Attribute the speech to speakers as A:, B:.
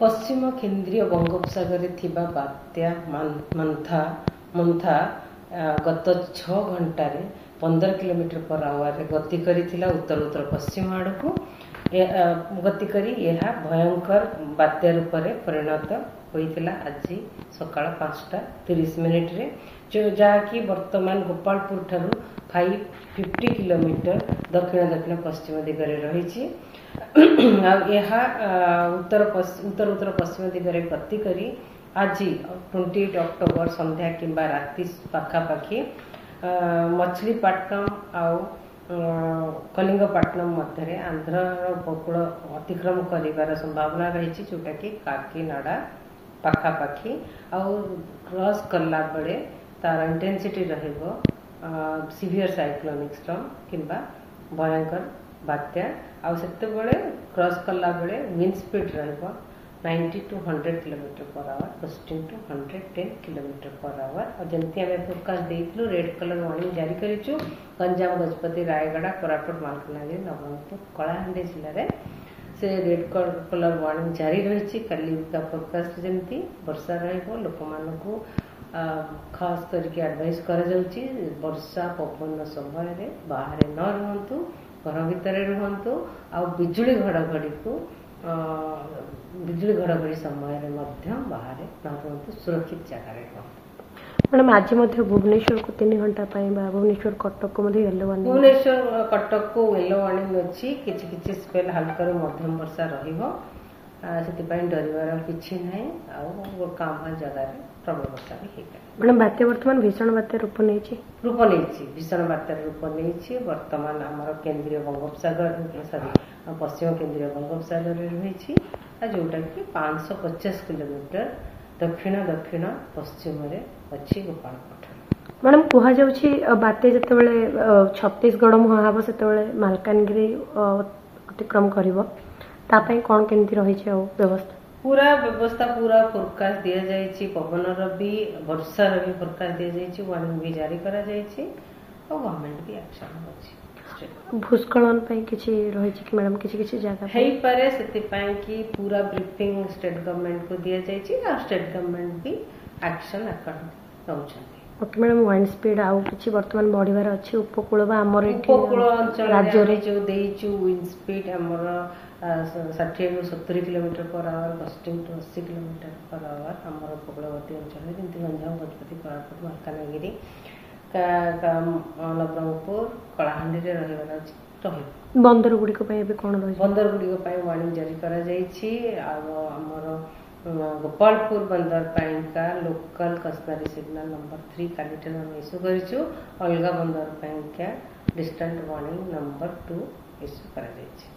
A: पश्चिम केन्द्रीय बंगोपसागर थिबा बात्या मंथा गत 6 घंटार 15 किलोमीटर पर आवर गति करिथिला उत्तर उत्तर पश्चिम आड़ को गति करी यह भयंकर बात्या रूप में परिणत होइथिला आज सकाळ 5:30 रे जहाँकि वर्तमान गोपालपुर ठारू 550 किलोमीटर दक्षिण दक्षिण पश्चिम दिगरे रही उत्तर उत्तर पश्चिम दिगरे गति करी आज 28 अक्टोबर संध्या किंबा राति पाखापाखि मछलीपट्टनम आउ कलिंगपट्टनम मध्य आंध्र उपकूल अतिक्रम कर संभावना रही जोटा कि काकीनाडा पाखापाखि आउ क्रॉस कला बेले तार इंटेंसिटी रहिबो सीवियर साइक्लोनिक स्टॉर्म किंबा भयंकर बात्या आउ सेते बेले क्रॉस कला बेले विंड स्पीड रहिबो 90 to 100 kilometre per hour gusting to 110 kilometre per hour और जमती आम फोरकास्ट देइथलु रेड कलर वार्निंग जारी करिछु गंजाम गजपति रायगढ़ कोरापुट मालकानगिरी नवरंगपुर कलाहांडी जिले में से रेड कलर वार्निंग जारी रही काली का फोरकास्ट जमती वर्षा रहिबो लोक मानकु खास करके एडवाइस करा जाउची वर्षा पवन समय रे बाहर न रहंतु घर भीतर रहंतु आ बिजुली घड़घड़ी को बिजुली घड़घड़ी समय बाहर न रहतु सुरक्षित जगह
B: मैडम आज भुवनेश्वर को 3 घंटा भुवनेश्वर कटक को
A: भुवनेश्वर कटक को येलो वार्निंग अच्छी किछि स्पेल हल्का मध्यम वर्षा रहिबो से डरवार किसी ना काम जगह प्रबल वर्षा भी
B: मैडम बात्या वर्तमान भीषण बात्या रूप नहीं
A: भीषण बात्या रूप नहीं वर्तमान आमर केन्द्रीय बंगोपसागर सॉरी पश्चिम केन्द्रीय बंगोपसागर रही जोटा कि 550 किलोमीटर दक्षिण दक्षिण पश्चिम अच्छी गोपालपुर।
B: मैडम कह बात्या जो छत्तीसगढ़ मुहां हम से मालकानगिरी अतिक्रम कर कौन केमती रही व्यवस्था
A: पूरा फोरकास्ट दि जाइए पवन भी वर्षार भी फोरकास्ट दि जाइए वार्निंग भी जारी करा जाइए और गवर्नमेंट भी एक्शन अच्छी
B: भूस्खलन किसी रही कि मैडम किसी जगह
A: है पारे से कि पूरा ब्रीफिंग स्टेट गवर्नमेंट को दि जाइए और स्टेट गवर्नमेंट भी एक्शन नौकरी।
B: ओके मैडम वाइंड स्पीड आउ किछि वर्तमान बढ़िबार अछि उपकूल बा हमर
A: उपकूल अंचल राज्य रे जो देइछु विंड स्पीड हमर 60 ରୁ 70 kilometre per hour gusting to 80 kilometre per hour हमर उपकूलवर्ती अंचल जेंति गंजाम गजपति कोरापुट मालकानगिरी नवरंगपुर कलाहांडी रे रहिबार अछि
B: बंदर गुडी को पय बे कोन रहि
A: बंदर गुडी को पय वार्निंग जारी करा जाइछि आ हमर गोपालपुर बंदर का लोकल कस्टमरी सिग्नल नंबर 3 कालीटर हम इश्यू करिछु अलगा बंदर का डिस्टेंट वार्निंग नंबर 2 इश्यू करा जाइछि।